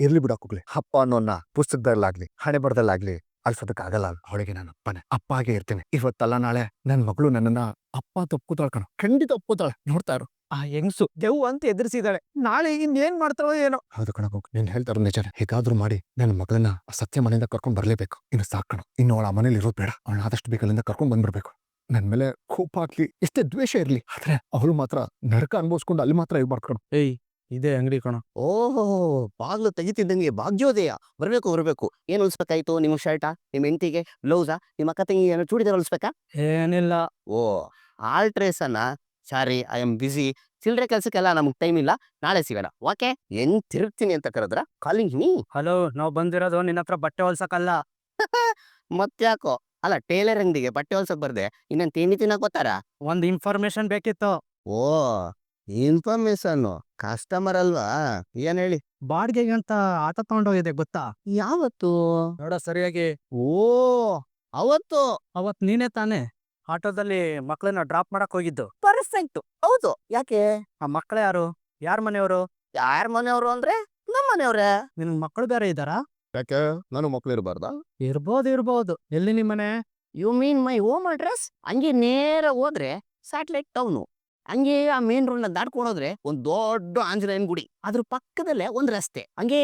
ಇರ್ಲಿ ಬಿಡಾಕೋಗ್ಲಿ. ಅಪ್ಪ ಅನ್ನೋನ್ನ ಪುಸ್ತಕದಲ್ಲಾಗ್ಲಿ ಹಣೆ ಬರದಲ್ಲಾಗ್ಲಿ ಅಳ್ಸೋದಕ್ಕಾಗಲ್ಲ. ಅವಳಿಗೆ ನಾನು ಅಪ್ಪ ಆಗೇ ಇರ್ತೀನಿ. ಇವತ್ತಲ್ಲ ನಾಳೆ ನನ್ ಮಗಳು ನನ್ನನ್ನ ಅಪ್ಪ ತಪ್ಪುತ್ತಾಳ ಕಣ, ಖಂಡಿತ ಒಪ್ಪುತ್ತಾಳೆ. ನೋಡ್ತಾ ಇರು. ಆ ಹೆಂಗ್ಸು ದೆವ್ವ ಅಂತ ಎದುರಿಸಿದಾಳೆ. ನಾಳೆ ಇನ್ನೇನ್ ಮಾಡ್ತಾಳೋ ಏನೋ. ಹೌದು ಕಣ, ನೀನ್ ಹೇಳ್ತಾರ ನಿಜ. ಹೇಗಾದ್ರೂ ಮಾಡಿ ನನ್ನ ಮಗಳನ್ನ ಸತ್ಯ ಮನೆಯಿಂದ ಕರ್ಕೊಂಡ್ ಬರ್ಲೇಬೇಕು. ಇನ್ನು ಸಾಕಣ, ಇನ್ನು ಅವಳ ಮನೇಲಿ ಇರೋದು ಬೇಡ. ಅವಳನ್ನ ಆದಷ್ಟು ಬೇಕಲ್ಲಿಂದ ಕರ್ಕೊಂಡ್ ಬಂದ್ಬಿಡ್ಬೇಕು. ನನ್ ಮೇಲೆ ಕೋಪ ಹಾಕ್ಲಿ, ಎಷ್ಟೇ ದ್ವೇಷ ಇರ್ಲಿ, ಆದ್ರೆ ಅವಳು ಮಾತ್ರ ನರಕ ಅನ್ಭವಿಸ್ಕೊಂಡು ಅಲ್ಲಿ ಮಾತ್ರ ಇದು ಮಾಡ್ಕೊಂಡು. ಏಯ್, ಇದೇ ಅಂಗಡಿ ಕಣ. ಓಹೋ, ಬಾಗ್ಲು ತೆಗಿತಿದ್ದಂಗೆ ಭಾಗ್ಯೋದಯ. ಬರ್ಬೇಕು. ಏನ್ ಹೊಲ್ಸ್ಬೇಕಾಯ್ತು? ನಿಮ್ ಶರ್ಟಾ, ನಿಮ್ ಹೆಂಡತಿಗೆ ಬ್ಲೌಸಾ, ನಿಮ್ಮ ಅಕ್ಕ ತಂಗಿ ಏನೋ ಚೂಡಿದಾರ್ ಹೊಲ್ಸ್ಬೇಕಾ? ಏನಿಲ್ಲ. ಓ, ಆಲ್ಟ್ರೇಸನ್ನ. ಸಾರಿ, ಐ ಆಮ್ ಬಿಸಿ. ಚಿಲ್ಡ್ರೆ ಕೆಲ್ಸಕ್ಕೆಲ್ಲ ನಮ್ಗೆ ಟೈಮ್ ಇಲ್ಲ. ನಾಳೆ ಸಿಗೋಣ, ಓಕೆ? ಹೆಂಗ್ ತಿರುಗ್ತೀನಿ ಅಂತ ಕರೆದ್ರ ಕಾಲಿಂಗ್ ಮೀ. ಹಲೋ, ನಾವ್ ಬಂದಿರೋದು ನಿನ್ನ ಹತ್ರ ಬಟ್ಟೆ ಹೊಲ್ಸಕ್ಕಲ್ಲ. ಮತ್ತ್ಯಾಕೋ? ಅಲ್ಲ, ಟೇಲರ್ ಅಂಗಡಿಗೆ ಬಟ್ಟೆ ಹೊಲ್ಸಕ್ ಬರ್ದೆ ಇನ್ನೇನ್ ತಿಂಡಿ ತಿನ್ನಕ್ ಗೊತ್ತಾರ? ಒಂದ್ ಇನ್ಫಾರ್ಮೇಶನ್ ಬೇಕಿತ್ತು. ಓ, ಇನ್ಫಾರ್ಮೇಶನ್. ಕಸ್ಟಮರ್ ಅಲ್ವಾ? ಏನ್ ಹೇಳಿ. ಬಾಡ್ಗೆಗೆ ಅಂತ ಆಟ ತಗೊಂಡೋಗಿದೆ ಗೊತ್ತಾ? ಯಾವತ್ತು? ನೋಡ ಸರಿಯಾಗಿ. ಓ, ಅವತ್ತು. ಅವತ್ ನೀನೇ ತಾನೇ ಆಟೋದಲ್ಲಿ ಮಕ್ಳನ್ನ ಡ್ರಾಪ್ ಮಾಡಕ್ ಹೋಗಿದ್ದು? ಪರ್ಫೆಕ್ಟ್. ಹೌದು, ಯಾಕೆ? ಆ ಮಕ್ಳು ಯಾರು? ಯಾರ ಮನೆಯವರು? ಯಾರ ಮನೆಯವರು ಅಂದ್ರೆ ನಮ್ಮ ಮನೆಯವ್ರೆ. ನಿನ್ ಮಕ್ಕಳು ಬೇರೆ ಇದ್ದಾರಾ? ಯಾಕೆ ನಾನು ಮಕ್ಳು ಇರಬಾರ್ದಾ? ಇರ್ಬೋದು. ಎಲ್ಲಿ ನಿಮ್ಮನೆ? You mean my home address? ಹಂಗೆ ನೇರ ಹೋದ್ರೆ ಸ್ಯಾಟಲೈಟ್ ಟೌನು. ಹಂಗೆ ಆ ಮೇನ್ ರೋಡ್ ನ ದಾಟ್ಕೊಂಡು ಹೋದ್ರೆ ಒಂದ್ ದೊಡ್ಡ ಆಂಜನೇಯನ್ ಗುಡಿ, ಅದ್ರ ಪಕ್ಕದಲ್ಲೇ ಒಂದ್ ರಸ್ತೆ. ಹಂಗೇ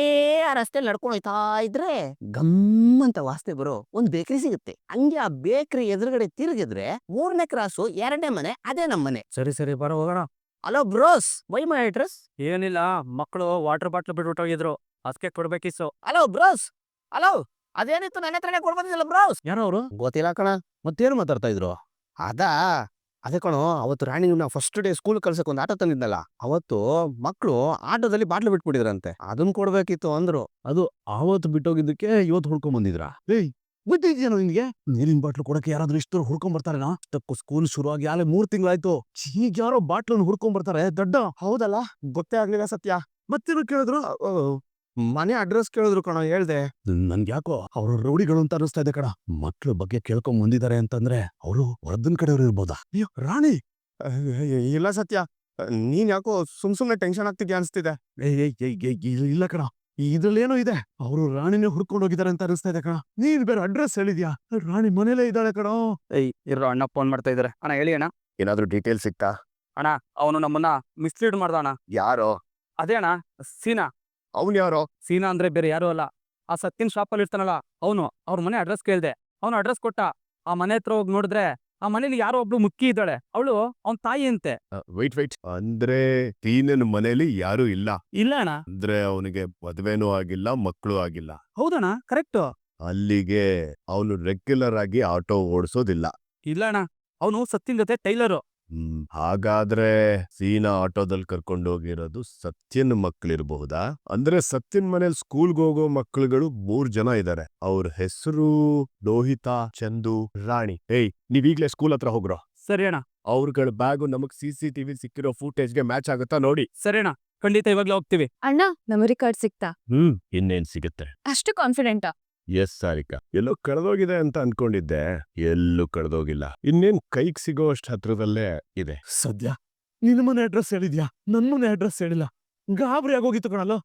ಆ ರಸ್ತೆ ನಡ್ಕೊಂಡು ಹೋಯ್ತಾ ಇದ್ರೆ ಗಮ್ ಅಂತ ವಾಸನೆ ಬರೋ ಒಂದ್ ಬೇಕರಿ ಸಿಗುತ್ತೆ. ಹಂಗೆ ಆ ಬೇಕರಿ ಎದುರುಗಡೆ ತಿರುಗಿದ್ರೆ 3ನೇ ಕ್ರಾಸು 2ನೇ ಮನೆ, ಅದೇ ನಮ್ ಮನೆ. ಸರಿ ಬರೋ ಹೋಗೋಣ. Hello bros, why my address? ಏನಿಲ್ಲ, ಮಕ್ಕಳು ವಾಟರ್ ಬಾಟ್ಲ್ ಬಿಟ್ಬಿಟ್ಟು ಹೋಗಿದ್ರು, ಅದಕ್ಕೆ ಕೊಡ್ಬೇಕಿತ್ತು. Hello bros, hello. ಅದೇನಿತ್ತು ನನ್ನ ಹತ್ರನೇ ಕೊಡ್ಬೋದಿಲ್ಲ ಬ್ರೋಸ್? ಯಾರೋ ಅವರು? ಗೊತ್ತಿಲ್ಲ ಕಣ. ಮತ್ತೇನು ಮಾತಾಡ್ತಾ ಇದ್ರು? ಅದೇ ಕಣೋ, ಅವತ್ತು ರಾಣಿನ ಫಸ್ಟ್ ಡೇ ಸ್ಕೂಲ್ ಕಳ್ಸಕ್ ಒಂದು ಆಟೋ ತಂದಿದ್ನಲ್ಲ, ಅವತ್ತು ಮಕ್ಕಳು ಆಟೋದಲ್ಲಿ ಬಾಟ್ಲು ಬಿಟ್ಬಿಟ್ಟಿದ್ರಂತೆ, ಅದನ್ನ ಕೊಡ್ಬೇಕಿತ್ತು ಅಂದ್ರು. ಅದು ಆವತ್ತು ಬಿಟ್ಟೋಗಿದ್ದಕ್ಕೆ ಇವತ್ತು ಹುಡ್ಕೊಂಡ್ ಬಂದಿದ್ರಾ? ಏಯ್, ಗೊತ್ತಿದ್ಯೇನೋ ನಿನ್ಗೆ? ನೀರಿನ ಬಾಟ್ಲು ಕೊಡಕ್ಕೆ ಯಾರಾದ್ರೂ ಇಷ್ಟು ಹುಡ್ಕೊಂಡ್ ಬರ್ತಾರೇನಾ? ಅಷ್ಟಕ್ಕೂ ಸ್ಕೂಲ್ ಶುರು ಆಗಿ ಆಲೆ 3 ತಿಂಗಳಾಯ್ತು. ಈಗ ಯಾರೋ ಬಾಟ್ಲನ್ನು ಹುಡ್ಕೊಂಡ್ ಬರ್ತಾರೆ ದಡ್ಡ. ಹೌದಲ್ಲ, ಗೊತ್ತೇ ಆಗ್ಲಿಲ್ಲ ಸತ್ಯ. ಮತ್ತೇನು ಕೇಳಿದ್ರು? ಮನೆ ಅಡ್ರೆಸ್ ಕೇಳಿದ್ರು ಕಣ, ಹೇಳ್ದೆ. ನನ್ಗೆ ಯಾಕೋ ಅವ್ರ ರೌಡಿಗಳು ಅಂತ ಅನಿಸ್ತಾ ಇದೆ ಕಣ. ಮಕ್ಳ ಬಗ್ಗೆ ಕೇಳ್ಕೊಂಡ್ ಬಂದಿದ್ದಾರೆ ಅಂತಂದ್ರೆ ಅವರು ಹೊರದನ್ ಕಡೆಯವ್ರು ಇರ್ಬೋದಾ? ಅಯ್ಯೋ ರಾಣಿ. ಇಲ್ಲ ಸತ್ಯ, ನೀನ್ ಯಾಕೋ ಸುಮ್ನೆ ಟೆನ್ಷನ್ ಆಗ್ತಿದ್ಯಾ ಅನ್ಸ್ತಿದೆ. ಇಲ್ಲ ಕಣ, ಇದ್ರಲ್ಲೇನೋ ಇದೆ. ಅವರು ರಾಣಿನೇ ಹುಡ್ಕೊಂಡು ಹೋಗಿದ್ದಾರೆ ಅಂತ ಅನಿಸ್ತಾ ಇದೆ ಕಣ. ನೀನ್ ಬೇರೆ ಅಡ್ರೆಸ್ ಹೇಳಿದ್ಯಾ? ರಾಣಿ ಮನೇಲೇ ಇದ್ದಾಳೆ ಕಣ. ಏಯ್ ಇರೋ, ಅಣ್ಣ ಫೋನ್ ಮಾಡ್ತಾ ಇದಾರೆ. ಅಣ್ಣ ಹೇಳಿ ಅಣ್ಣ. ಏನಾದ್ರೂ ಡೀಟೇಲ್ಸ್ ಸಿಕ್ತಾ? ಅಣ್ಣ, ಅವನು ನಮ್ಮನ್ನ ಮಿಸ್ಲೀಡ್ ಮಾಡ್ದ ಅಣ್ಣ. ಯಾರೋ? ಅದೇ ಅಣ್ಣ, ಸೀನಾ. ಅವ್ನ್ ಯಾರೋ? ಸೀನಾ ಅಂದ್ರೆ ಬೇರೆ ಯಾರು ಅಲ್ಲ, ಆ ಸತ್ತಿನ ಶಾಪಲ್ಲಿ ಇರ್ತಾನಲ್ಲ ಅವನು. ಅವ್ರ ಮನೆ ಅಡ್ರೆಸ್ ಕೇಳ್ದೆ, ಅವನು ಅಡ್ರೆಸ್ ಕೊಟ್ಟ. ಆ ಮನೆ ಹತ್ರ ಹೋಗಿ ನೋಡಿದ್ರೆ ಆ ಮನೇಲಿ ಯಾರೋ ಒಬ್ಳು ಮುಕ್ಕಿ ಇದ್ದಾಳೆ, ಅವಳು ಅವನ್ ತಾಯಿ ಅಂತೆ. ವೈಟ್ ಅಂದ್ರೆ ತೀನನ್ ಮನೇಲಿ ಯಾರು ಇಲ್ಲ? ಇಲ್ಲ ಅಣ್ಣ. ಅಂದ್ರೆ ಅವನಿಗೆ ಮದ್ವೆನೂ ಆಗಿಲ್ಲ, ಮಕ್ಕಳು ಆಗಿಲ್ಲ. ಹೌದಣ್ಣ, ಕರೆಕ್ಟ್. ಅಲ್ಲಿಗೆ ಅವನು ರೆಗ್ಯುಲರ್ ಆಗಿ ಆಟೋ ಓಡಿಸೋದಿಲ್ಲ. ಇಲ್ಲ ಅಣ್ಣ, ಅವನು ಸತ್ತಿನ ಜೊತೆ ಟೈಲರು. ಹಾಗಾದ್ರೆ ಸೀನಾ ಆಟೋದಲ್ಲಿ ಕರ್ಕೊಂಡು ಹೋಗಿರೋದು ಸತ್ಯನ್ ಮಕ್ಳಿರ್ಬಹುದಾ? ಅಂದ್ರೆ ಸತ್ಯನ್ ಮನೇಲಿ ಸ್ಕೂಲ್ಗೆ ಹೋಗೋ ಮಕ್ಳುಗಳು 3 ಜನ ಇದಾರೆ. ಅವ್ರ ಹೆಸರು ಲೋಹಿತಾ, ಚಂದು, ರಾಣಿ. ಏಯ್, ನೀವೀಗ್ಲೇ ಸ್ಕೂಲ್ ಹತ್ರ ಹೋಗ್ರೋ. ಸರಿ ಅಣ್ಣ. ಅವ್ರಗಳ ಬ್ಯಾಗು ನಮಗ್ CCTV ಸಿಕ್ಕಿರೋ ಫೂಟೇಜ್ಗೆ ಮ್ಯಾಚ್ ಆಗುತ್ತಾ ನೋಡಿ. ಸರಿ ಅಣ್ಣ, ಖಂಡಿತ ಇವಾಗ್ಲೇ ಹೋಗ್ತೀವಿ. ಅಣ್ಣ, ಮೆಮೊರಿ ಕಾರ್ಡ್ ಸಿಕ್ತಾ? ಇನ್ನೇನ್ ಸಿಗುತ್ತೆ? ಅಷ್ಟು ಕಾನ್ಫಿಡೆಂಟಾ? ಎಸ್ ಸಾರಿಕಾ, ಎಲ್ಲೋ ಕಳೆದೋಗಿದೆ ಅಂತ ಅನ್ಕೊಂಡಿದ್ದೆ, ಎಲ್ಲೂ ಕಳೆದೋಗಿಲ್ಲ. ಇನ್ನೇನ್ ಕೈಗ್ ಸಿಗೋ ಅಷ್ಟ್ ಹತ್ರದಲ್ಲೇ ಇದೆ. ಸದ್ಯ ನಿನ್ನ ಮನೆ ಅಡ್ರೆಸ್ ಹೇಳಿದ್ಯಾ, ನನ್ನ ಮನೆ ಅಡ್ರೆಸ್ ಹೇಳಿಲ್ಲ. ಗಾಬರಿ ಆಗೋಗಿತ್ತು ಕಣಲ್ಲ.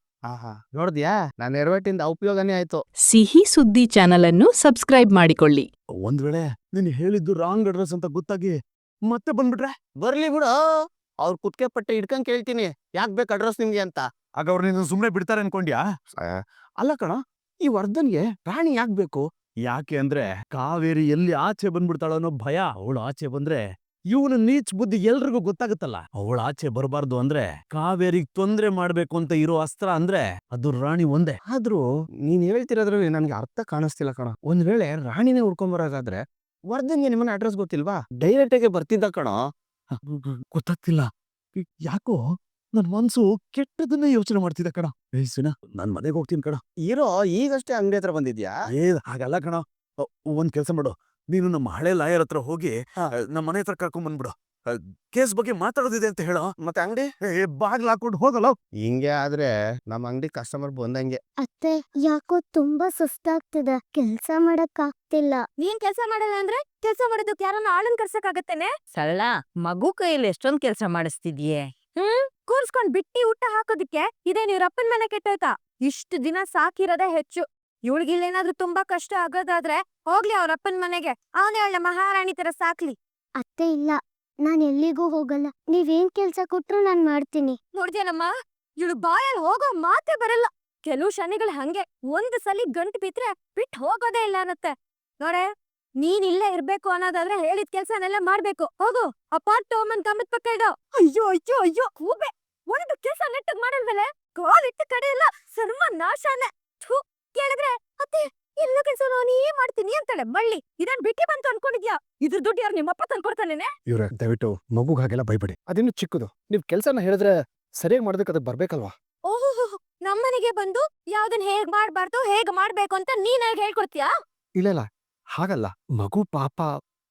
ನೋಡ್ದ್ಯಾ, ನಾನು ಎಡವಟ್ಟಿಂದ ಉಪಯೋಗನೇ ಆಯ್ತು. ಸಿಹಿ ಸುದ್ದಿ ಚಾನಲ್ ಅನ್ನು ಸಬ್ಸ್ಕ್ರೈಬ್ ಮಾಡಿಕೊಳ್ಳಿ. ಒಂದ್ ವೇಳೆ ನೀನ್ ಹೇಳಿದ್ದು ರಾಂಗ್ ಅಡ್ರೆಸ್ ಅಂತ ಗೊತ್ತಾಗಿ ಮತ್ತೆ ಬಂದ್ಬಿಟ್ರೆ? ಬರ್ಲಿ ಬಿಡು, ಅವ್ರ ಕುತ್ಕೆ ಪಟ್ಟೆ ಇಡ್ಕೊಂಡ್ ಕೇಳ್ತೀನಿ, ಯಾಕ್ ಬೇಕು ಅಡ್ರೆಸ್ ನಿಮ್ಗೆ ಅಂತ. ಆಗ ಅವ್ರು ನಿನ್ನ ಸುಮ್ನೆ ಬಿಡ್ತಾರೆ ಅನ್ಕೊಂಡ್ಯಾ? ಅಲ್ಲ ಕಣ, ಈ ವರ್ಧನ್ಗೆ ರಾಣಿ ಯಾಕ್ ಬೇಕು? ಯಾಕೆ ಅಂದ್ರೆ ಕಾವೇರಿ ಎಲ್ಲಿ ಆಚೆ ಬಂದ್ಬಿಡ್ತಾಳೋ ಅನ್ನೋ ಭಯ. ಅವಳು ಆಚೆ ಬಂದ್ರೆ ಇವನ ನೀಚ್ ಬುದ್ಧಿ ಎಲ್ರಿಗೂ ಗೊತ್ತಾಗುತ್ತಲ್ಲ. ಅವಳು ಆಚೆ ಬರಬಾರ್ದು ಅಂದ್ರೆ ಕಾವೇರಿಗೆ ತೊಂದ್ರೆ ಮಾಡ್ಬೇಕು ಅಂತ ಇರೋ ಅಸ್ತ್ರ ಅಂದ್ರೆ ಅದು ರಾಣಿ ಒಂದೇ. ಆದ್ರೂ ನೀನ್ ಹೇಳ್ತಿರೋದ್ರಲ್ಲಿ ನನ್ಗೆ ಅರ್ಥ ಕಾಣಿಸ್ತಿಲ್ಲ ಕಣ. ಒಂದ್ ವೇಳೆ ರಾಣಿನೇ ಹುಡ್ಕೊಂಬರೋದಾದ್ರೆ ವರ್ಧನ್ಗೆ ನಿಮ್ಮನ್ನ ಅಡ್ರೆಸ್ ಗೊತ್ತಿಲ್ವಾ? ಡೈರೆಕ್ಟ್ ಆಗಿ ಬರ್ತಿದ್ದ ಕಣ. ಗೊತ್ತಾಗ್ತಿಲ್ಲ ಯಾಕೋ, ನನ್ ಮನ್ಸು ಕೆಟ್ಟದನ್ನೇ ಯೋಚನೆ ಮಾಡ್ತಿದ್ದ ಕಣ. ಏಯ್ಸಿನ, ನಾನ್ ಮನೆಗೆ ಹೋಗ್ತೀನಿ ಕಣ. ಇರೋ, ಈಗಷ್ಟೇ ಅಂಗಡಿ ಹತ್ರ ಬಂದಿದ್ಯಾ? ಹಾಗಲ್ಲ ಕಣ. ಒಂದ್ ಕೆಲ್ಸ ಮಾಡು, ನೀನು ನಮ್ಮ ಹಳೆ ಲಾಯರ್ ಹತ್ರ ಹೋಗಿ ನಮ್ಮ ಮನೆ ಹತ್ರ ಕರ್ಕೊಂಡ್ ಬಂದ್ಬಿಡು. ಕೇಸ್ ಬಗ್ಗೆ ಮಾತಾಡೋದಿದೆ ಅಂತ ಹೇಳೋ. ಮತ್ತೆ ಅಂಗಡಿ ಬಾಗ್ಲ ಹಾಕೊಂಡು ಹೋಗಲ್ಲ. ಹಿಂಗೆ ಆದ್ರೆ ನಮ್ಮ ಅಂಗಡಿ ಕಸ್ಟಮರ್ ಬಂದಂಗೆ. ಅತ್ತೆ, ಯಾಕೋ ತುಂಬಾ ಸುಸ್ತಾಗ್ತಿದೆ, ಕೆಲ್ಸ ಮಾಡಕ್ ಆಗ್ತಿಲ್ಲ. ನೀನ್ ಕೆಲ್ಸ ಮಾಡಲ್ಲ ಅಂದ್ರೆ ಕೆಲ್ಸ ಮಾಡೋದಕ್ಕೆ ಯಾರನ್ನ ಆಳನ್ ಕರ್ಸಕ್ ಆಗತ್ತೇನೆ? ಸರಳ, ಮಗು ಕೈಯಲ್ಲಿ ಎಷ್ಟೊಂದ್ ಕೆಲ್ಸ ಮಾಡಿಸ್ತಿದ್ಯೆ. ಕೂರ್ಸ್ಕೊಂಡ್ ಬಿಟ್ಟಿ ಊಟ ಹಾಕೋದಿಕ್ಕೆ ಇದೇನ್ ಇವ್ರಪ್ಪನ್ ಮನೆ ಕೆಟ್ಟೋಯ್ತಾ? ಇಷ್ಟು ದಿನ ಸಾಕಿರೋದೇ ಹೆಚ್ಚು. ಇವಳಿಗಿಲ್ಲೇನಾದ್ರೂ ತುಂಬಾ ಕಷ್ಟ ಆಗೋದಾದ್ರೆ ಹೋಗ್ಲಿ ಅವ್ರಪ್ಪನ್ ಮನೆಗೆ, ಅವನೇ ಒಳ್ಳೆ ಮಹಾರಾಣಿ ತರ ಸಾಕ್ಲಿ. ಅತ್ತೆ ಇಲ್ಲ, ನಾನ್ ಎಲ್ಲಿಗೂ ಹೋಗಲ್ಲ. ನೀವೇನ್ ಕೆಲ್ಸ ಕೊಟ್ರು ನಾನ್ ಮಾಡ್ತೀನಿ. ನೋಡ್ದೇನಮ್ಮ, ಇವಳು ಬಾಯಲ್ಲಿ ಹೋಗೋ ಮಾತೇ ಬರಲ್ಲ. ಕೆಲವು ಶನಿಗಳು ಹಂಗೆ ಒಂದ್ ಸಲಿ ಗಂಟು ಬಿದ್ರೆ ಬಿಟ್ಟು ಹೋಗೋದೇ ಇಲ್ಲ ಅನ್ನತ್ತೆ. ನೋಡೆ, ನೀನ್ ಇಲ್ಲೇ ಇರ್ಬೇಕು ಅನ್ನೋದಾದ್ರೆ ಹೇಳಿದ ಕೆಲ್ಸನೆಲ್ಲ ಮಾಡ್ಬೇಕು. ಹೋಗು, ಅಪಾರ್ಟ್ ತಗೊಂಬಂದ್ ಕಂಬದ ಪಕ್ಕ ಇಡೋ. ಅಯ್ಯೋ ಅಯ್ಯೋ ಅಯ್ಯೋ ಕೂಬೆ, ಒಂದು ಕೆಲ್ಸ ನೆಟ್ಟಗ್ ಮಾಡಲ್ವಲೆ, ಕಾಲಿಟ್ಟ ಕಡೆ ಎಲ್ಲ ಸರ್ವನಾಶಾನೆ. ಥೂ, ಕೇಳಿದ್ರೆ ಅತ್ತೆ ಎಲ್ಲ ಕೆಲ್ಸ ನಾನೇ ಮಾಡ್ತೀನಿ ಅಂತಾಳೆ ಬಳ್ಳಿ. ಇದನ್ ಬಿಟ್ಟಿ ಬಂತು ಅನ್ಕೊಂಡಿದ್ಯಾ? ಇದ್ರ ದುಡ್ಡು ಯಾರು ನಿಮ್ಮಪ್ಪ ತಂದ್ಕೊಡ್ತಾನೇನೆ? ಇವ್ರೆ ದಯವಿಟ್ಟು ಮಗುಗ್ ಹಾಗೆಲ್ಲ ಬೈಬೇಡಿ. ಅದಿನ್ನು ಚಿಕ್ಕದು. ನೀವ್ ಕೆಲ್ಸನ ಹೇಳಿದ್ರೆ ಸರಿಯಾಗಿ ಮಾಡೋದಕ್ಕೆ ಅದಕ್ಕೆ ಬರ್ಬೇಕಲ್ವಾ? ಓಹೋ, ನಮ್ಮನೆಗೆ ಬಂದು ಯಾವ್ದನ್ ಹೇಗ್ ಮಾಡ್ಬಾರ್ದು ಹೇಗ್ ಮಾಡ್ಬೇಕು ಅಂತ ನೀನ್ ನನಗೆ ಹೇಳ್ಕೊಡ್ತೀಯಾ? ಇಲ್ಲ ಹಾಗಲ್ಲ. ಮಗು ಪಾಪ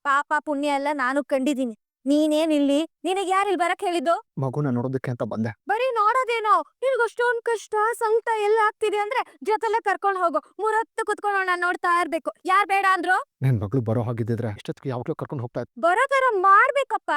ಪಾಪ ಪುಣ್ಯ ಎಲ್ಲ ನಾನು ಕಂಡಿದೀನಿ. ನೀನೇನ್ ಇಲ್ಲಿ, ನಿನಗ್ ಯಾರಿಲ್ ಬರಕ್ ಹೇಳಿದ್ದು? ಮಗುನ ನೋಡೋದಕ್ಕೆ ಅಂತ ಬಂದೆ. ಬರೀ ನೋಡೋದೇನೋ, ನಿನ್ಗಷ್ಟೊಂದ್ ಕಷ್ಟ ಸಂಕಟ ಎಲ್ಲ ಆಗ್ತಿದೆ ಅಂದ್ರೆ ಜೊತೆಲೆ ಕರ್ಕೊಂಡ್ ಹೋಗು. ಮೂರೊತ್ತು ಕುತ್ಕೊಂಡು ನಾನ್ ನೋಡ್ತಾ ಇರ್ಬೇಕು. ಯಾರ್ ಬೇಡ ಅಂದ್ರು? ನನ್ ಮಗಳು ಬರೋ ಹಾಗಿದ್ದಿದ್ರೆ ಇಷ್ಟೊತ್ತಿಗೆ ಯಾವಾಗ್ಲೂ ಕರ್ಕೊಂಡು ಹೋಗ್ತಾ ಇದ್ದೆ. ಬರೋ ತರ ಮಾಡ್ಬೇಕಪ್ಪ,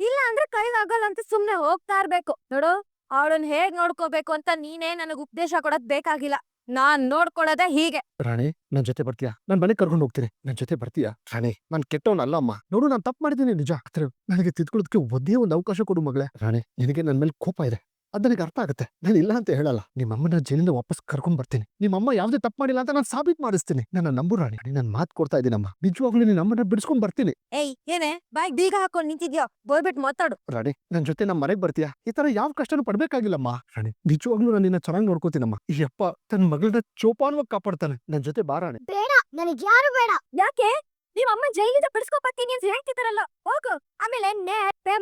ಇಲ್ಲ ಅಂದ್ರೆ ಕೈಲಾಗಲ್ಲ ಅಂತ ಸುಮ್ನೆ ಹೋಗ್ತಾ ಇರ್ಬೇಕು. ನೋಡು, ಅವಳನ್ ಹೇಗ್ ನೋಡ್ಕೋಬೇಕು ಅಂತ ನೀನೇ ನನಗ್ ಉಪದೇಶ ಕೊಡೋದ್ ಬೇಕಾಗಿಲ್ಲ. ನಾನ್ ನೋಡ್ಕೊಳ್ಳೋದೇ ಹೀಗೆ. ರಾಣಿ, ನನ್ ಜೊತೆ ಬರ್ತೀಯಾ? ನಾನ್ ಮನೆಗ್ ಕರ್ಕೊಂಡು ಹೋಗ್ತೀನಿ. ನನ್ ಜೊತೆ ಬರ್ತೀಯಾ? ರಾಣಿ, ನಾನ್ ಕೆಟ್ಟವನಲ್ಲ ಅಮ್ಮ. ನೋಡು, ನಾನ್ ತಪ್ಪು ಮಾಡಿದ್ದೀನಿ ನಿಜ. ಆದ್ರೆ ನನಗೆ ತಿದ್ಕೊಳ್ಳೋದಕ್ಕೆ ಒಂದೇ ಒಂದು ಅವಕಾಶ ಕೊಡು ಮಗಳೇ. ರಾಣಿ, ನಿನಗೆ ನನ್ ಮೇಲೆ ಕೋಪ ಇದೆ, ಅದ್ ನನಗೆ ಅರ್ಥ ಆಗುತ್ತೆ. ನಾನು ಇಲ್ಲ ಅಂತ ಹೇಳಲ್ಲ. ನಿಮ್ಮಮ್ಮನ ಜೈಲಿಂದ ವಾಪಸ್ ಕರ್ಕೊಂಡ್ ಬರ್ತೀನಿ. ನಿಮ್ಮಮ್ಮ ಯಾವ್ದೇ ತಪ್ಪು ಮಾಡಿಲ್ಲ ಅಂತ ನಾನು ಸಾಬೀತ್ ಮಾಡಿಸ್ತೀನಿ. ನನ್ನ ನಂಬು ರಾಣಿ. ನಾನು ಮಾತು ಕೊಡ್ತಾ ಇದ್ದೀನಮ್ಮ. ನಿಜವಾಗ್ಲೂ ನಿನ್ನ ಅಮ್ಮನ ಬಿಡಿಸ್ಕೊಂಡ್ ಬರ್ತೀನಿ. ಏಯ್, ಏನೇ ಬಾಯ್ ಬೀಗ ಹಾಕೊಂಡ್ ನಿಂತಿದ್ಯೋ? ಬೋಯ್ಬಿಟ್ ಮಾತಾಡು. ರಾಣಿ, ನನ್ ಜೊತೆ ನಮ್ಮ ಮನೆಗ್ ಬರ್ತೀಯಾ? ಈ ತರ ಯಾವ ಕಷ್ಟನೂ ಪಡ್ಬೇಕಾಗಿಲ್ಲಮ್ಮ. ರಾಣಿ, ನಿಜವಾಗ್ಲೂ ನಾನು ನಿನ್ನ ಚೆನ್ನಾಗಿ ನೋಡ್ಕೋತೀನಮ್ಮ. ಈ ಅಪ್ಪ ತನ್ನ ಮಗಳನ್ನ ಚೋಪಾನವಾಗಿ ಕಾಪಾಡ್ತಾನೆ. ನನ್ ಜೊತೆ ಬಾ ರಾಣಿ. ಬೇಡ, ನನಗ್ ಯಾರು ಬೇಡ. ಯಾಕೆ? ನೀವ್ ಅಮ್ಮ ಜೈಲಿಂದ ಬಿಡಿಸ್ಕೊಬತ್ತೀನಿ ಅಂತ ಹೇಳ್ತಿದಾರಲ್ಲ, ಹೋಗು. ಆಮೇಲೆ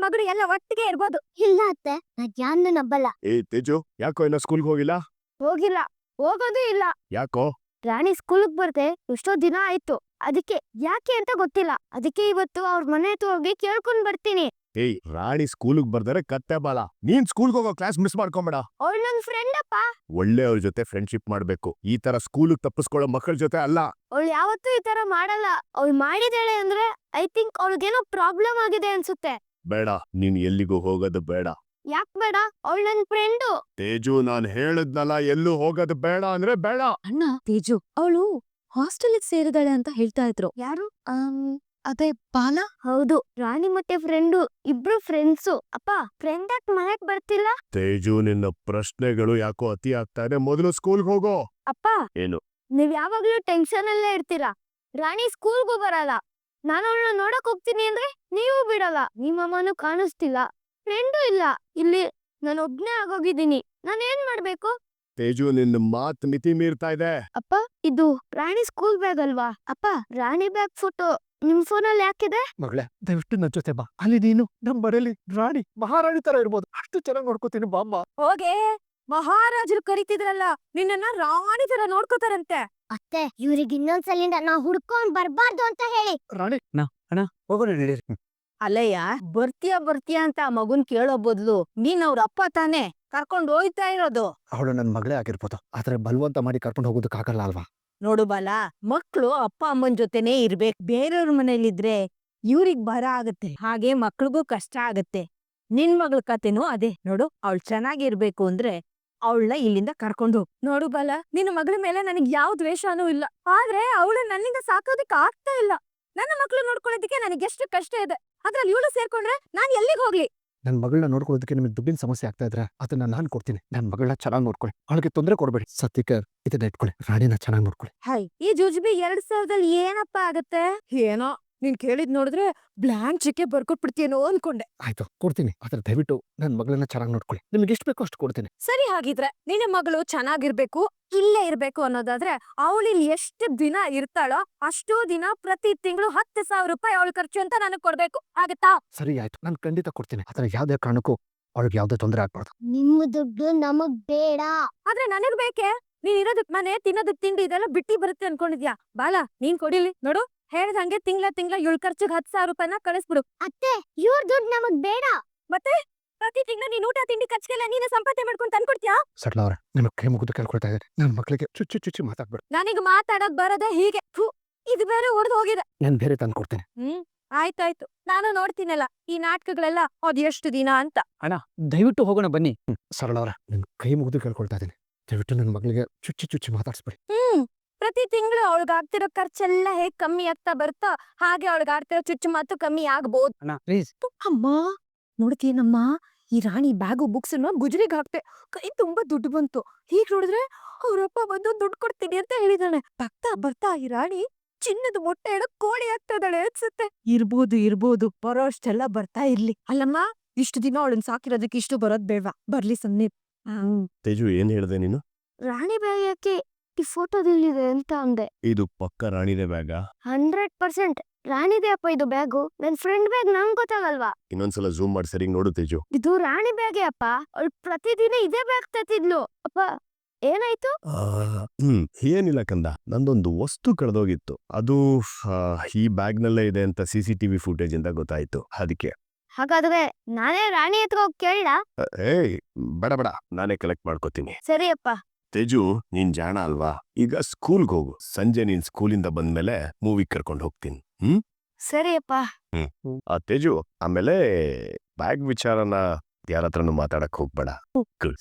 ಮಗಳು ಎಲ್ಲ ಒಟ್ಟಿಗೆ ಇರ್ಬೋದು. ಇಲ್ಲ ಅತ್ತೆ, ನಾನ್ ಯಾರನ್ನೂ ನಂಬಲ್ಲ. ಏ ತೇಜು, ಯಾಕೋ ಇನ್ನ ಸ್ಕೂಲ್ಗೆ ಹೋಗಿಲ್ಲ? ಹೋಗಿಲ್ಲ, ಹೋಗೋದು ಇಲ್ಲ. ಯಾಕೋ? ರಾಣಿ ಸ್ಕೂಲ್ಗ್ ಬರ್ದೆ ಎಷ್ಟೋ ದಿನ ಆಯ್ತು. ಅದಕ್ಕೆ ಯಾಕೆ ಅಂತ ಗೊತ್ತಿಲ್ಲ. ಅದಕ್ಕೆ ಇವತ್ತು ಅವ್ರ ಮನೆ ಹತ್ರ ಹೋಗಿ ಕೇಳ್ಕೊಂಡ್ ಬರ್ತೀನಿ. ಏಯ್, ರಾಣಿ ಸ್ಕೂಲ್ಗೆ ಬರ್ದರೆ ಕತ್ತೆ ಬಾಲ. ನೀನ್ ಸ್ಕೂಲ್ಗೆ ಹೋಗೋ ಕ್ಲಾಸ್ ಮಿಸ್ ಮಾಡ್ಕೊಂಬೇಡ. ಅವ್ಳು ನನ್ ಫ್ರೆಂಡ್ ಅಪ್ಪ. ಒಳ್ಳೆ ಅವ್ರ ಜೊತೆ ಫ್ರೆಂಡ್ಶಿಪ್ ಮಾಡ್ಬೇಕು, ಈ ತರ ಸ್ಕೂಲ್ಗೆ ತಪ್ಪಿಸ್ಕೊಳ್ಳೋ ಮಕ್ಕಳ ಜೊತೆ ಅಲ್ಲ. ಅವಳು ಯಾವತ್ತೂ ಈ ತರ ಮಾಡಲ್ಲ. ಅವಳು ಮಾಡಿದಾಳೆ ಅಂದ್ರೆ ಐ ಥಿಂಕ್ ಅವಳಿಗೇನೋ ಪ್ರಾಬ್ಲಮ್ ಆಗಿದೆ ಅನ್ಸುತ್ತೆ. ಬೇಡ, ನೀನ್ ಎಲ್ಲಿಗೂ ಹೋಗೋದು ಬೇಡ. ಯಾಕ್ ಬೇಡ? ಅವಳು ನನ್ ಫ್ರೆಂಡು. ತೇಜು, ನಾನ್ ಹೇಳದ್ನಲ್ಲ, ಎಲ್ಲೂ ಹೋಗೋದು ಬೇಡ ಅಂದ್ರೆ ಬೇಡ. ಅಣ್ಣ, ತೇಜು ಅವಳು ಹಾಸ್ಟೆಲ್ ಸೇರಿದಾಳೆ ಅಂತ ಹೇಳ್ತಾ ಇದ್ರು. ಯಾರು? ಅದೇ ಬಾಲ. ಹೌದು, ರಾಣಿ ಮತ್ತೆ ಫ್ರೆಂಡು ಇಬ್ರು ಫ್ರೆಂಡ್ಸು. ಅಪ್ಪ, ಫ್ರೆಂಡ್ ಯಾಕೆ ಮನೆಗ್ ಬರ್ತಿಲ್ಲ? ತೇಜು, ನಿನ್ನ ಪ್ರಶ್ನೆಗಳು ಯಾಕೋ ಅತಿ ಆಗ್ತಾ ಇದೆ. ಮೊದಲು ಸ್ಕೂಲ್ಗೆ ಹೋಗೋ. ಅಪ್ಪ, ಏನು? ನೀವ್ ಯಾವಾಗ್ಲೂ ಟೆನ್ಷನ್ ಅಲ್ಲೇ ಇರ್ತೀರಾ. ರಾಣಿ ಸ್ಕೂಲ್ಗೂ ಬರಲ್ಲ. ನಾನು ಅವಳನ್ನ ನೋಡಕ್ ಹೋಗ್ತೀನಿ ಅಂದ್ರೆ ನೀವು ಬಿಡಲ್ಲ. ನಿಮ್ಮಮ್ಮನೂ ಕಾಣಿಸ್ತಿಲ್ಲ, ಫ್ರೆಂಡು ಇಲ್ಲ. ಇಲ್ಲಿ ನಾನು ಒಬ್ನೇ ಆಗೋಗಿದ್ದೀನಿ. ನಾನೇನ್ ಮಾಡ್ಬೇಕು? ತೇಜು, ನಿನ್ನ ಮಾತ್ ಮಿತಿ ಮೀರ್ತಾ ಇದೆ. ಅಪ್ಪ, ಇದು ರಾಣಿ ಸ್ಕೂಲ್ ಬ್ಯಾಗ್ ಅಲ್ವಾ? ಅಪ್ಪ, ರಾಣಿ ಬ್ಯಾಗ್ ಫೋಟೋ ನಿಮ್ ಫೋನಲ್ಲಿ ಯಾಕಿದೆ? ಮಗಳೇ, ದಯವಿಟ್ಟು ನನ್ ಜೊತೆ ಬಾ. ಅಲ್ಲಿ ನೀನು ನಮ್ ಮನೇಲಿ ರಾಣಿ ಮಹಾರಾಣಿ ತರ ಇರ್ಬೋದು. ಅಷ್ಟು ಚೆನ್ನಾಗಿ ನೋಡ್ಕೋತೀನಿ ಬಾಮ್ಮ. ಹೋಗೆ, ಮಹಾರಾಜರು ಕರಿತಿದ್ರಲ್ಲ, ನಿನ್ನನ್ನ ರಾಣಿ ತರ ನೋಡ್ಕೋತಾರಂತೆ. ಅತ್ತೆ, ಇವ್ರಿಗೆ ಇನ್ನೊಂದ್ಸಲಿಂದ ನಾ ಹುಡ್ಕೊಂಡ್ ಬರ್ಬಾರ್ದು ಅಂತ ಹೇಳಿ. ರಾಣಿ, ಹೋಗೋಣ ನಡೀರಿ. ಅಲ್ಲಯ್ಯ, ಬರ್ತೀಯ ಅಂತ ಆ ಮಗುನ್ ಕೇಳೋ ಬದ್ಲು ನೀನ್ ಅವ್ರ ಅಪ್ಪ ತಾನೇ ಕರ್ಕೊಂಡ್ ಹೋಯ್ತಾ ಇರೋದು. ಅವಳು ನನ್ ಮಗಳೇ ಆಗಿರ್ಬೋದು, ಆದ್ರೆ ಬಲವಂತ ಮಾಡಿ ಕರ್ಕೊಂಡು ಹೋಗೋದಕ್ಕಾಗಲ್ಲ ಅಲ್ವಾ? ನೋಡು ಬಾಲ, ಮಕ್ಳು ಅಪ್ಪ ಅಮ್ಮನ್ ಜೊತೆನೇ ಇರ್ಬೇಕು. ಬೇರೆಯವ್ರ ಮನೇಲಿದ್ರೆ ಇವ್ರಿಗ್ ಭಾರ ಆಗತ್ತೆ, ಹಾಗೆ ಮಕ್ಳಿಗೂ ಕಷ್ಟ ಆಗತ್ತೆ. ನಿನ್ ಮಗಳ ಕತೆನೂ ಅದೇ. ನೋಡು, ಅವಳು ಚೆನ್ನಾಗಿರ್ಬೇಕು ಅಂದ್ರೆ ಅವಳನ್ನ ಇಲ್ಲಿಂದ ಕರ್ಕೊಂಡು ಹೋಗ್. ನೋಡು ಬಾಲ, ನಿನ್ನ ಮಗಳ ಮೇಲೆ ನನಗ್ ಯಾವ ದ್ವೇಷನೂ ಇಲ್ಲ. ಆದ್ರೆ ಅವಳು ನನ್ನಿಂದ ಸಾಕೋದಿಕ್ ಆಗ್ತಾ ಇಲ್ಲ. ನನ್ನ ಮಕ್ಳು ನೋಡ್ಕೊಳ್ಳೋದಿಕ್ಕೆ ನನಗೆ ಎಷ್ಟು ಕಷ್ಟ ಇದೆ. ಅದ್ರಲ್ಲಿ ಇವಳು ಸೇರ್ಕೊಂಡ್ರೆ ನಾನ್ ಎಲ್ಲಿಗೆ ಹೋಗ್ಲಿ? ನನ್ ಮಗಳನ್ನ ನೋಡ್ಕೊಳ್ಳೋದಕ್ಕೆ ನಿಮಗೆ ದುಡ್ಡಿನ ಸಮಸ್ಯೆ ಆಗ್ತಾ ಇದ್ರೆ ಅದನ್ನ ನಾನ್ ಕೊಡ್ತೀನಿ. ನನ್ ಮಗಳನ್ನ ಚೆನ್ನಾಗಿ ನೋಡ್ಕೊಳ್ಳಿ, ಅವಳಿಗೆ ತೊಂದರೆ ಕೊಡ್ಬೇಡಿ. ಸತ್ಯಕ್ಕೆ ಇದನ್ನ ಇಟ್ಕೊಳ್ಳಿ, ರಾಣಿನ ಚೆನ್ನಾಗಿ ನೋಡ್ಕೊಳ್ಳಿ. ಹೈ, ಈ ಜುಜುಬಿ 2000ದಲ್ಲಿ ಏನಪ್ಪ ಆಗತ್ತೆ? ಏನೋ, ನೀನ್ ಕೇಳಿದ್ ನೋಡಿದ್ರೆ ಬ್ಲಾಂಕ್ ಚೆಕ್ ಬರ್ಕೊಟ್ಬಿಡ್ತೀಯನೋ ಅನ್ಕೊಂಡೆ. ಆಯ್ತು, ಕೊಡ್ತೀನಿ. ಆದ್ರೆ ದಯವಿಟ್ಟು ನನ್ ಮಗಳನ್ನ ಚೆನ್ನಾಗಿ ನೋಡ್ಕೊಳ್ಳಿ. ನಿಮ್ಗೆ ಎಷ್ಟು ಬೇಕೋ ಅಷ್ಟು ಕೊಡ್ತೀನಿ. ಸರಿ, ಹಾಗಿದ್ರೆ ನಿನ್ನ ಮಗಳು ಚೆನ್ನಾಗಿರ್ಬೇಕು, ಇಲ್ಲೇ ಇರ್ಬೇಕು ಅನ್ನೋದಾದ್ರೆ ಅವಳಿಲ್ಲಿ ಎಷ್ಟು ದಿನ ಇರ್ತಾಳೋ ಅಷ್ಟೋ ದಿನ ಪ್ರತಿ ತಿಂಗಳು 10,000 ರೂಪಾಯಿ ಅವಳ ಖರ್ಚು ಅಂತ ನನಗ್ ಕೊಡ್ಬೇಕು. ಆಗತ್ತಾ? ಸರಿ, ಆಯ್ತು, ನಾನು ಖಂಡಿತ ಕೊಡ್ತೀನಿ. ಆದ್ರೆ ಯಾವ್ದೇ ಕಾರಣಕ್ಕೂ ಅವಳಿಗೆ ಯಾವ್ದೇ ತೊಂದರೆ ಆಗ್ಬಾರ್ದು. ನಿಮ್ಮ ದುಡ್ಡು ನಮಗ್ ಬೇಡ. ಆದ್ರೆ ನನಗ್ ಬೇಕೆ. ನೀನ್ ಇರೋದಕ್ ಮನೆ, ತಿನ್ನೋದಕ್ ತಿಂಡಿ ಇದೆಲ್ಲ ಬಿಟ್ಟಿ ಬರುತ್ತೆ ಅನ್ಕೊಂಡಿದ್ಯಾ? ಬಾಲ, ನೀನ್ ಕೊಡಿಲಿ. ನೋಡು, ಹೇಳ್ದಂಗೆ ತಿಂಗಳ ಇವಳ ಖರ್ಚಿಗೆ 10,000 ರೂಪಾಯಿನ ಕಳಿಸ್ಬಿಡು. ಅತ್ತೆ, ಇವ್ರ ದುಡ್ಡು ನಮಗ್ ಬೇಡ. ಮತ್ತೆ ಪ್ರತಿ ತಿಂಗಳು ನೀನ್ ಊಟ ತಿಂಡಿ ಖರ್ಚಿಗೆಲ್ಲ ನೀನೇ ಸಂಪಾದನೆ ಮಾಡ್ಕೊಂಡು ತಂದ್ಕೊಡ್ತೀಯಾ? ಸಟ್ಲ ಅವ್ರೆ, ನಿಮಗೆ ಕೈ ಮುಗಿದು ಕೇಳ್ಕೊಳ್ತಾ ಇದ್ದೀನಿ. ನನ್ನ ಮಕ್ಕಳಿಗೆ ಚುಚ್ಚಿ ಮಾತಾಡ್ಬೇಡ. ನನಗ್ ಮಾತಾಡೋದ್ ಬರೋದೇ ಹೀಗೆ. ಥು, ಇದು ಬೇರೆ ಹೊಡೆದು ಹೋಗಿದೆ. ನಾನು ಬೇರೆ ತಂದು ಕೊಡ್ತೀನಿ. ಆಯ್ತಾಯ್ತು, ನಾನು ನೋಡ್ತೀನಲ್ಲ ಈ ನಾಟಕಗಳೆಲ್ಲ ಅದ್ ಎಷ್ಟು ದಿನ ಅಂತ. ದಯವಿಟ್ಟು ಹೋಗೋಣ ಬನ್ನಿ. ಸರಳ ಅವ್ರೆ, ನಿನ್ ಕೈ ಮುಗಿದು ಕೇಳ್ಕೊಳ್ತಾ ಇದೀನಿ, ದಯವಿಟ್ಟು ನನ್ನ ಮಗಳಿಗೆ ಚುಚ್ಚಿ ಮಾತಾಡ್ಸ್ಬೇಡಿ. ಪ್ರತಿ ತಿಂಗಳು ಅವಳಿಗೆ ಆಗ್ತಿರೋ ಖರ್ಚೆಲ್ಲ ಹೇಗ್ ಕಮ್ಮಿ ಆಗ್ತಾ ಬರುತ್ತಾ ಹಾಗೆ ಅವಳಿಗೆ ಆಗ್ತಿರೋ ಚುಚ್ಚು ಮಾತು ಕಮ್ಮಿ ಆಗ್ಬೋದು. ಅಣ್ಣ ಪ್ಲೀಸ್. ಅಮ್ಮ ನೋಡ್ತೀನಮ್ಮ, ಈ ರಾಣಿ ಬ್ಯಾಗು ಬುಕ್ಸ್ ಗುಜರಿಗೆ ಹಾಕ್ತೆ, ಕೈ ತುಂಬಾ ದುಡ್ಡು ಬಂತು. ಹೀಗ್ ನೋಡಿದ್ರೆ ಅವ್ರಪ್ಪ ಬಂದು ದುಡ್ಡು ಕೊಡ್ತೀನಿ ಅಂತ ಹೇಳಿದಾನೆ. ಬರ್ತಾ ಈ ರಾಣಿ ಚಿನ್ನದ ಮೊಟ್ಟೆ ಇಡೋ ಕೋಳಿ ಆಗ್ತಾ ಇದ್ದಾಳೆ ಅನ್ಸುತ್ತೆ. ಇರ್ಬೋದು ಬರೋ ಅಷ್ಟೆಲ್ಲ ಬರ್ತಾ ಇರ್ಲಿ. ಅಲ್ಲಮ್ಮ, ಇಷ್ಟು ದಿನ ಅವಳನ್ ಸಾಕಿರೋದಕ್ಕೆ ಇಷ್ಟು ಬರೋದ್ ಬೇಡ್ವಾ, ಬರ್ಲಿ ಸುಮ್ನೆ. ತೇಜು, ಏನ್ ಹೇಳ್ದೆ ನೀನು? ರಾಣಿ ಬ್ಯಾಗ್ ಯಾಕೆ ಈ ಫೋಟೋದಲ್ಲಿದೆ ಅಂತ ಅಂದೆ. ಇದು ಪಕ್ಕ ರಾಣಿದೆ ಬ್ಯಾಗ. 100% ರಾಣಿದೆ ಅಪ್ಪ ಇದು ಬ್ಯಾಗು. ನನ್ ಫ್ರೆಂಡ್ ಬ್ಯಾಗ್ ನಂಗ್ ಗೊತ್ತಾಗಲ್ವಾ? ಇನ್ನೊಂದ್ಸಲ ಝೂಮ್ ಮಾಡಿ ಸರಿ ನೋಡು ತೇಜು. ಇದು ರಾಣಿ ಬ್ಯಾಗೇ ಅಪ್ಪ. ಅವಳು ಪ್ರತಿದಿನ ಇದೇ ಬ್ಯಾಗ್ ತತ್ತಿದ್ಲು. ಅಪ್ಪ ಏನಾಯ್ತು? ಏನಿಲ್ಲ ಕಂದ, ನಂದೊಂದು ವಸ್ತು ಕಳೆದೋಗಿತ್ತು. ಅದು ಈ ಬ್ಯಾಗ್ ನಲ್ಲೇ ಇದೆ ಅಂತ CCTV ಫುಟೇಜ್ ಇಂದ ಗೊತ್ತಾಯ್ತು. ಅದಕ್ಕೆ ಹಾಗಾದ್ರೆ ನಾನೇ ರಾಣಿ ಹತ್ರ ಹೋಗಿ ಕೇಳ? ಏಯ್, ಬೇಡ, ನಾನೇ ಕಲೆಕ್ಟ್ ಮಾಡ್ಕೋತೀನಿ. ಸರಿ ಅಪ್ಪ. ತೇಜು, ನೀನ್ ಜಾಣ ಅಲ್ವಾ? ಈಗ ಸ್ಕೂಲ್ಗೆ ಹೋಗು. ಸಂಜೆ ನೀನ್ ಸ್ಕೂಲಿಂದ ಬಂದ್ಮೇಲೆ ಮೂವಿಗ್ ಕರ್ಕೊಂಡು ಹೋಗ್ತೀನಿ. ಸರಿ ಅಪ್ಪ. ತೇಜು, ಆಮೇಲೆ ಬ್ಯಾಗ್ ವಿಚಾರನ ಯಾರ ಹತ್ರನು ಮಾತಾಡಕ್ ಹೋಗ್ಬೇಡ.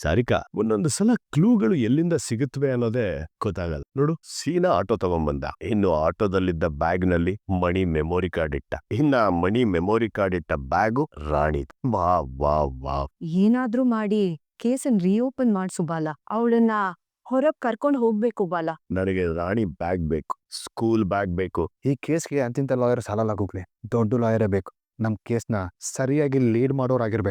ಸಾರಿಕಾ, ಒಂದೊಂದು ಸಲ ಕ್ಲೂಗಳು ಎಲ್ಲಿಂದ ಸಿಗುತ್ತವೆ ಅನ್ನೋದೇ ಗೊತ್ತಾಗಲ್ಲ. ನೋಡು, ಸೀನಾ ಆಟೋ ತಗೊಂಡ್ಬಂದ. ಇನ್ನು ಆಟೋದಲ್ಲಿದ್ದ ಬ್ಯಾಗ್ ನಲ್ಲಿ ಮಣಿ ಮೆಮೊರಿ ಕಾರ್ಡ್ ಇಟ್ಟ. ಇನ್ನ ಮಣಿ ಮೆಮೊರಿ ಕಾರ್ಡ್ ಇಟ್ಟ ಬ್ಯಾಗು ರಾಣಿ. ವಾ ವಾ ವಾ. ಏನಾದ್ರೂ ಮಾಡಿ ಕೇಸನ್ ರೀಓಪನ್ ಮಾಡ್ಸು ಬಾಲ. ಅವಳನ್ನ ಹೊರಗ್ ಕರ್ಕೊಂಡ್ ಹೋಗ್ಬೇಕು ಬಾಲ. ನನಗೆ ರಾಣಿ ಬ್ಯಾಗ್ ಬೇಕು, ಸ್ಕೂಲ್ ಬ್ಯಾಗ್ ಬೇಕು. ಈ ಕೇಸ್ಗೆ ಅಂತಿಂತ ಲಾಯರ್ ಸಾಲಲ್ಲ ಹೋಗ್ಲಿ, ದೊಡ್ಡ ಲಾಯರೇ ಬೇಕು. ನಮ್ ಕೇಸ್ನ ಸರಿಯಾಗಿ ಲೀಡ್ ಮಾಡೋರಾಗಿರ್ಬೇಕು.